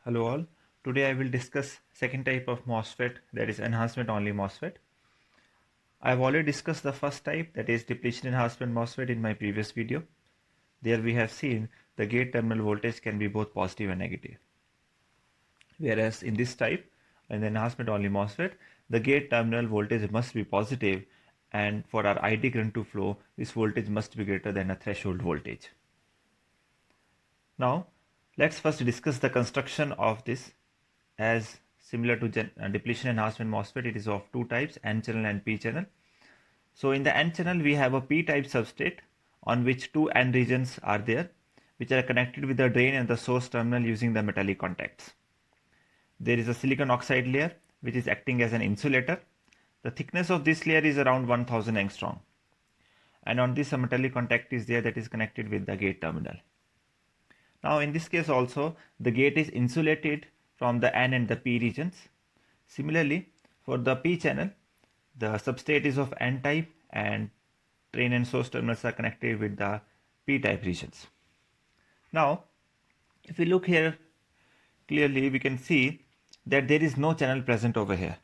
Hello all. Today I will discuss second type of MOSFET, that is enhancement only MOSFET. I have already discussed the first type, that is depletion enhancement MOSFET, in my previous video. There we have seen the gate terminal voltage can be both positive and negative. Whereas in this type, in the enhancement only MOSFET, the gate terminal voltage must be positive, and for our ID current to flow, this voltage must be greater than a threshold voltage. Now, let's first discuss the construction of this. As similar to depletion enhancement MOSFET, it is of two types, N channel and P channel. So in the N channel, we have a P type substrate on which two N regions are there, which are connected with the drain and the source terminal using the metallic contacts. There is a silicon oxide layer which is acting as an insulator. The thickness of this layer is around 1000 angstrom. And on this, a metallic contact is there that is connected with the gate terminal. Now in this case also, the gate is insulated from the N and the P regions. Similarly, for the P channel, the substrate is of N type and drain and source terminals are connected with the P type regions. Now, if we look here clearly, we can see that there is no channel present over here.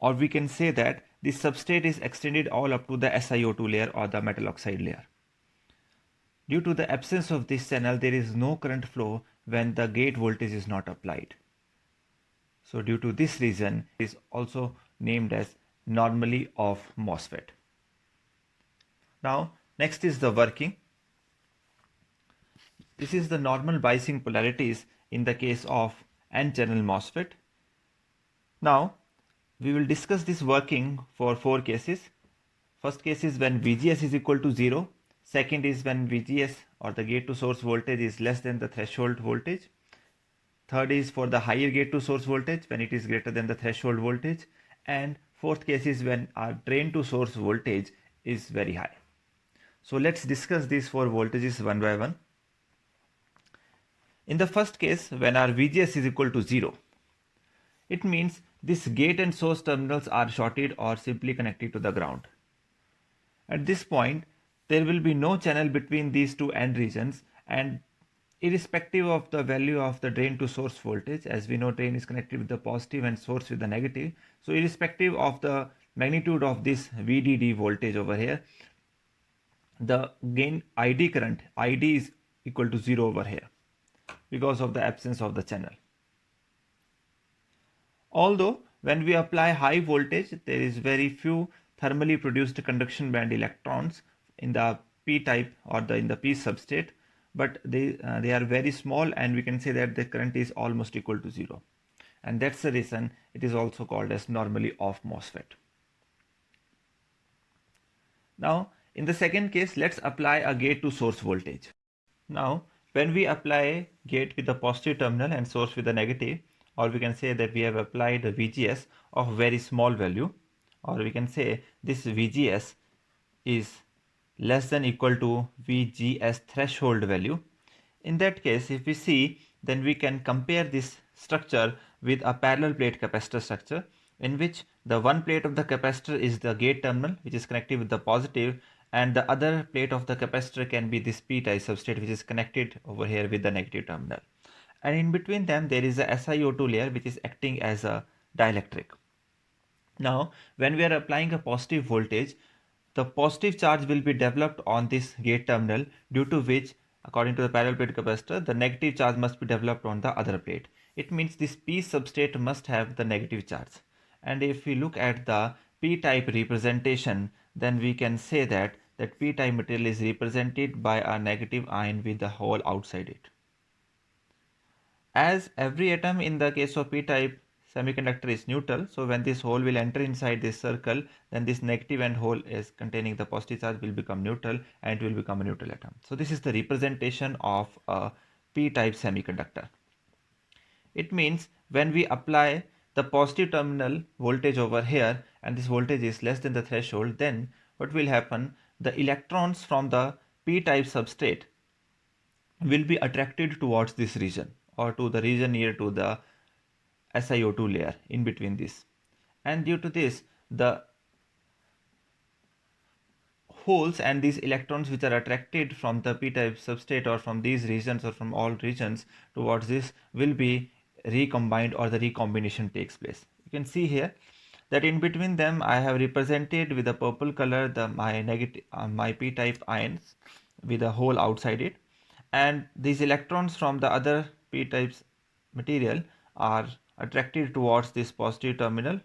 Or we can say that this substrate is extended all up to the SiO2 layer or the metal oxide layer. Due to the absence of this channel, there is no current flow when the gate voltage is not applied. So due to this reason, it is also named as normally off MOSFET. Now, next is the working. This is the normal biasing polarities in the case of N-channel MOSFET. Now, we will discuss this working for four cases. First case is when VGS is equal to 0. Second is when VGS or the gate to source voltage is less than the threshold voltage. Third is for the higher gate to source voltage when it is greater than the threshold voltage. And fourth case is when our drain to source voltage is very high. So let's discuss these four voltages one by one. In the first case, when our VGS is equal to 0, it means this gate and source terminals are shorted or simply connected to the ground. At this point, there will be no channel between these two N regions, and irrespective of the value of the drain to source voltage, as we know drain is connected with the positive and source with the negative, so irrespective of the magnitude of this VDD voltage over here, the gain ID current, ID is equal to 0 over here because of the absence of the channel. Although when we apply high voltage, there is very few thermally produced conduction band electrons in the P type or in the P substrate, but they are very small, and we can say that the current is almost equal to 0, and that's the reason it is also called as normally off MOSFET. Now in the second case, let's apply a gate to source voltage. Now when we apply gate with the positive terminal and source with the negative, or we can say that we have applied a VGS of very small value, or we can say this VGS is less than equal to VGS threshold value. In that case, if we see, then we can compare this structure with a parallel plate capacitor structure, in which the one plate of the capacitor is the gate terminal which is connected with the positive, and the other plate of the capacitor can be this P type substrate which is connected over here with the negative terminal, and in between them there is a SiO2 layer which is acting as a dielectric. Now when we are applying a positive voltage, the positive charge will be developed on this gate terminal, due to which, according to the parallel plate capacitor, the negative charge must be developed on the other plate. It means this P substrate must have the negative charge. And if we look at the P type representation, then we can say that P type material is represented by a negative ion with the hole outside it. As every atom in the case of P type semiconductor is neutral, so when this hole will enter inside this circle, then this negative end hole is containing the positive charge will become neutral, and it will become a neutral atom. So this is the representation of a P type semiconductor. It means when we apply the positive terminal voltage over here, and this voltage is less than the threshold, then what will happen? The electrons from the P type substrate will be attracted towards this region, or to the region near to the SiO2 layer in between this, and due to this, the holes and these electrons which are attracted from the P type substrate or from these regions or from all regions towards this will be recombined or the recombination takes place. You can see here that in between them I have represented with the purple color my negative my p-type ions with a hole outside it, and these electrons from the other p-types material are attracted towards this positive terminal,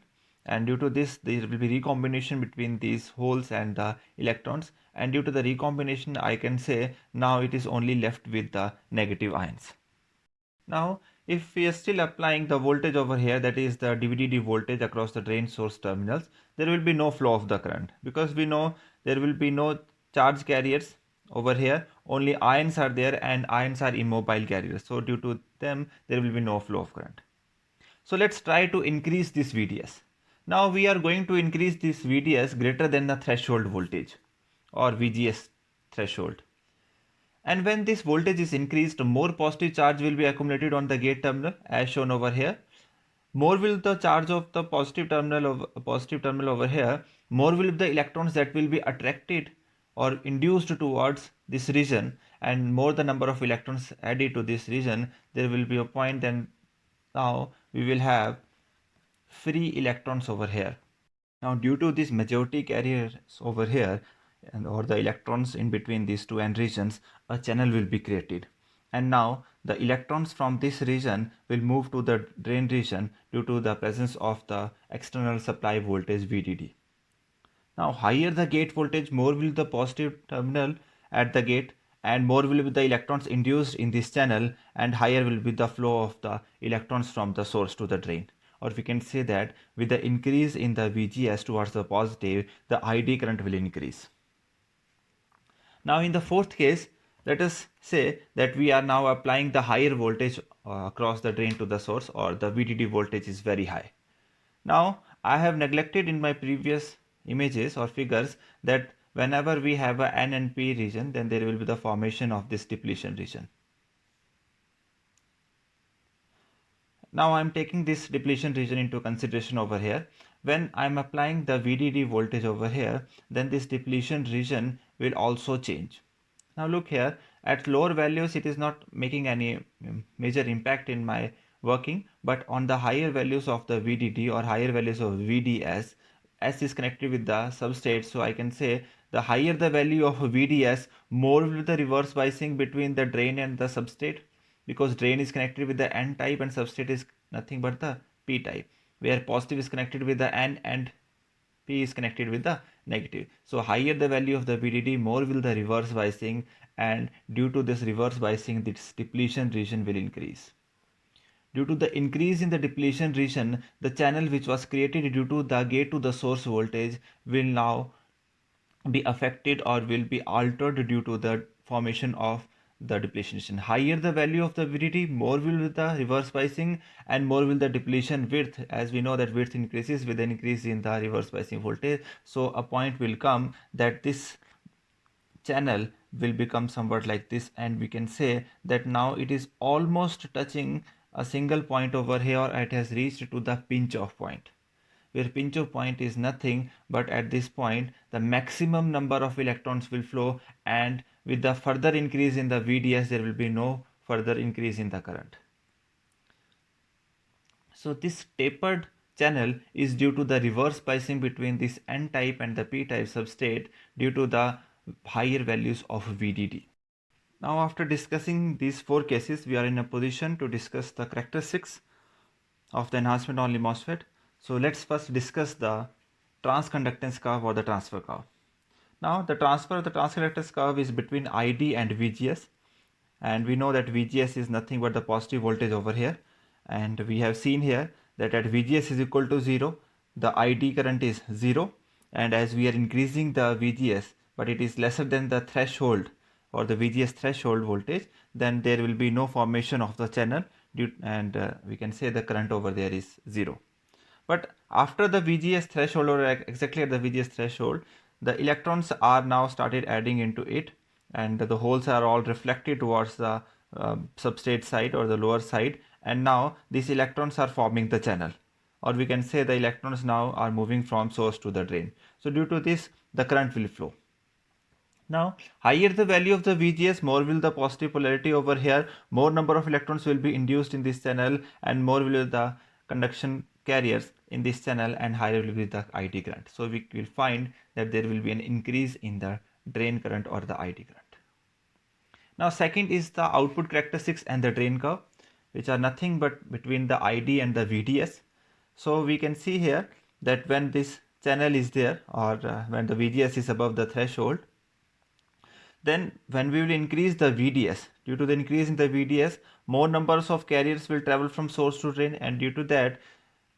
and due to this there will be recombination between these holes and the electrons, and due to the recombination I can say now it is only left with the negative ions. Now if we are still applying the voltage over here, that is the dVdt voltage across the drain source terminals, there will be no flow of the current, because we know there will be no charge carriers over here, only ions are there, and ions are immobile carriers, so due to them there will be no flow of current. So let's try to increase this VDS. Now we are going to increase this VDS greater than the threshold voltage or VGS threshold. And when this voltage is increased, more positive charge will be accumulated on the gate terminal as shown over here. More will the charge of the positive terminal over here, more will be the electrons that will be attracted or induced towards this region, and more the number of electrons added to this region, there will be a point, then now we will have free electrons over here. Now due to this majority carriers over here and or the electrons in between these two end regions, a channel will be created, and now the electrons from this region will move to the drain region due to the presence of the external supply voltage VDD. Now higher the gate voltage, more will the positive terminal at the gate, and more will be the electrons induced in this channel, and higher will be the flow of the electrons from the source to the drain. Or we can say that with the increase in the VGS towards the positive, the ID current will increase. Now in the fourth case, let us say that we are now applying the higher voltage across the drain to the source, or the VDD voltage is very high. Now I have neglected in my previous images or figures that whenever we have a N and P region, then there will be the formation of this depletion region. Now I am taking this depletion region into consideration over here. When I am applying the VDD voltage over here, then this depletion region will also change. Now look here, at lower values it is not making any major impact in my working, but on the higher values of the VDD or higher values of VDS, S is connected with the substrate, so I can say the higher the value of VDS, more will the reverse biasing between the drain and the substrate, because drain is connected with the N type and substrate is nothing but the P type, where positive is connected with the N and P is connected with the negative. So higher the value of the VDD, more will the reverse biasing, and due to this reverse biasing, this depletion region will increase. Due to the increase in the depletion region, the channel which was created due to the gate to the source voltage will now be affected or will be altered due to the formation of the depletion region. Higher the value of the VDD, more will be the reverse biasing, and more will the depletion width, as we know that width increases with an increase in the reverse biasing voltage. So a point will come that this channel will become somewhat like this, and we can say that now it is almost touching a single point over here. It has reached to the pinch off point, where pinch off point is nothing but at this point the maximum number of electrons will flow, and with the further increase in the VDS there will be no further increase in the current. So this tapered channel is due to the reverse biasing between this N type and the P type substrate due to the higher values of VDD. Now after discussing these four cases, we are in a position to discuss the characteristics of the enhancement only MOSFET. So let's first discuss the transconductance curve or the transfer curve. Now the transfer of the transconductance curve is between ID and VGS, and we know that VGS is nothing but the positive voltage over here, and we have seen here that at VGS is equal to 0, the ID current is 0, and as we are increasing the VGS but it is lesser than the threshold or the VGS threshold voltage, then there will be no formation of the channel and we can say the current over there is 0. But after the VGS threshold, or exactly at the VGS threshold, the electrons are now started adding into it, and the holes are all reflected towards the substrate side or the lower side, and now these electrons are forming the channel, or we can say the electrons now are moving from source to the drain. So due to this, the current will flow. Now, higher the value of the VGS, more will the positive polarity over here, more number of electrons will be induced in this channel, and more will be the conduction carriers in this channel, and higher will be the IT current. So we will find that there will be an increase in the drain current or the IT current. Now, second is the output characteristics and the drain curve, which are nothing but between the ID and the VDS. So we can see here that when this channel is there, or when the VGS is above the threshold, then when we will increase the VDS, due to the increase in the VDS, more numbers of carriers will travel from source to drain, and due to that,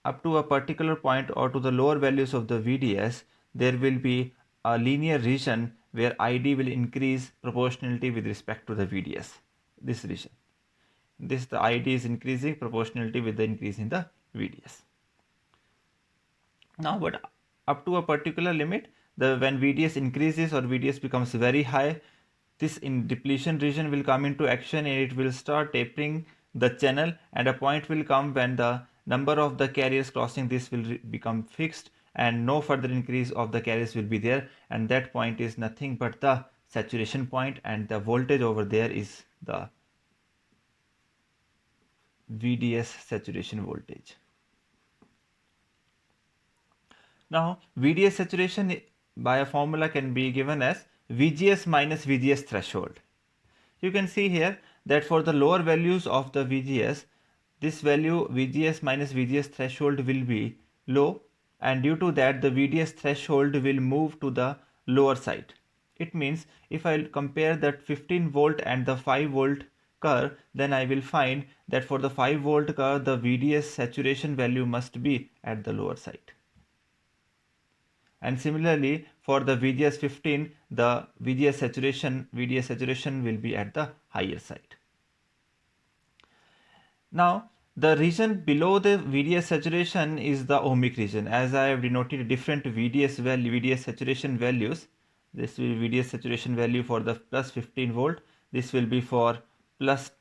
up to a particular point or to the lower values of the VDS, there will be a linear region where ID will increase proportionality with respect to the VDS. This region. This, the ID is increasing proportionality with the increase in the VDS. Now, but up to a particular limit, when VDS increases or VDS becomes very high, this in depletion region will come into action, and it will start tapering the channel, and a point will come when the number of the carriers crossing this will become fixed, and no further increase of the carriers will be there, and that point is nothing but the saturation point, and the voltage over there is the VDS saturation voltage. Now, VDS saturation by a formula can be given as VGS minus VGS threshold. You can see here that for the lower values of the VGS, this value VGS minus VGS threshold will be low, and due to that the VDS threshold will move to the lower side. It means if I compare that 15 volt and the 5 volt curve, then I will find that for the 5 volt curve the VDS saturation value must be at the lower side. And similarly for the VGS 15, the VDS saturation will be at the higher side. Now, the region below the VDS saturation is the ohmic region. As I have denoted different VDS saturation values, this will be VDS saturation value for the plus 15 volt, this will be for plus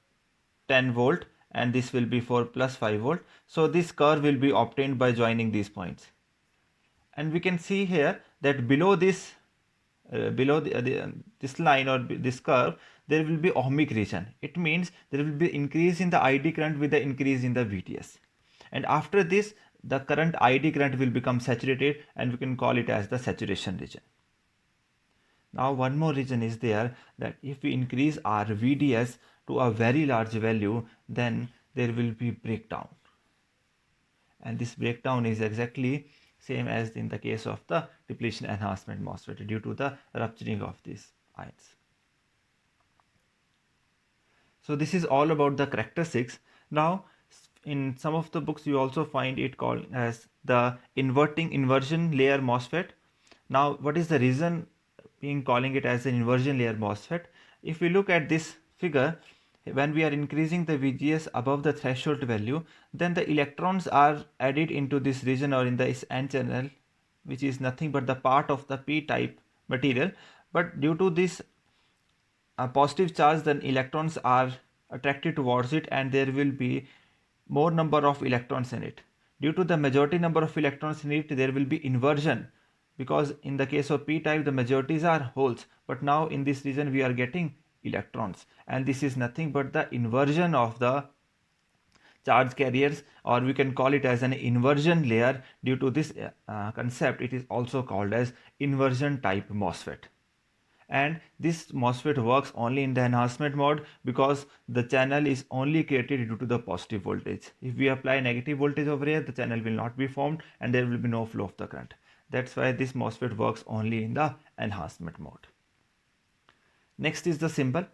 10 volt, and this will be for plus 5 volt. So this curve will be obtained by joining these points. And we can see here that below this this line or this curve, there will be ohmic region. It means there will be increase in the ID current with the increase in the VDS, and after this the current ID current will become saturated, and we can call it as the saturation region. Now one more region is there, that if we increase our VDS to a very large value, then there will be breakdown, and this breakdown is exactly same as in the case of the depletion enhancement MOSFET due to the rupturing of these ions. So this is all about the characteristics. Now in some of the books you also find it called as the inversion layer MOSFET. Now what is the reason being calling it as an inversion layer MOSFET? If we look at this figure, when we are increasing the VGS above the threshold value, then the electrons are added into this region or in this N channel, which is nothing but the part of the p-type material. But due to this positive charge, then electrons are attracted towards it, and there will be more number of electrons in it. Due to the majority number of electrons in it, there will be inversion, because in the case of p-type the majorities are holes, but now in this region we are getting electrons, and this is nothing but the inversion of the charge carriers, or we can call it as an inversion layer. Due to this concept, it is also called as inversion type MOSFET. And this MOSFET works only in the enhancement mode, because the channel is only created due to the positive voltage. If we apply negative voltage over here, the channel will not be formed and there will be no flow of the current. That's why this MOSFET works only in the enhancement mode. Next is the symbol.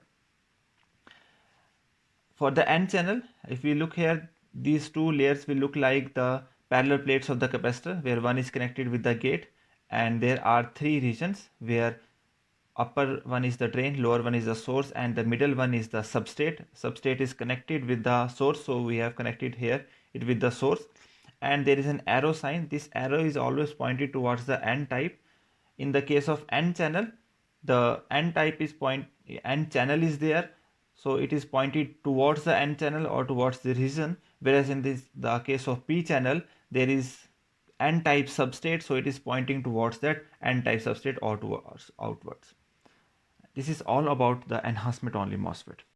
For the N channel, if we look here, these two layers will look like the parallel plates of the capacitor, where one is connected with the gate, and there are three regions where upper one is the drain, lower one is the source, and the middle one is the substrate. Substrate is connected with the source, so we have connected here it with the source, and there is an arrow sign. This arrow is always pointed towards the N type. In the case of N channel, the N type is N channel is there, so it is pointed towards the N channel or towards the region, whereas in the case of P channel, there is N type substrate, so it is pointing towards that N type substrate or towards outwards. This is all about the enhancement only MOSFET.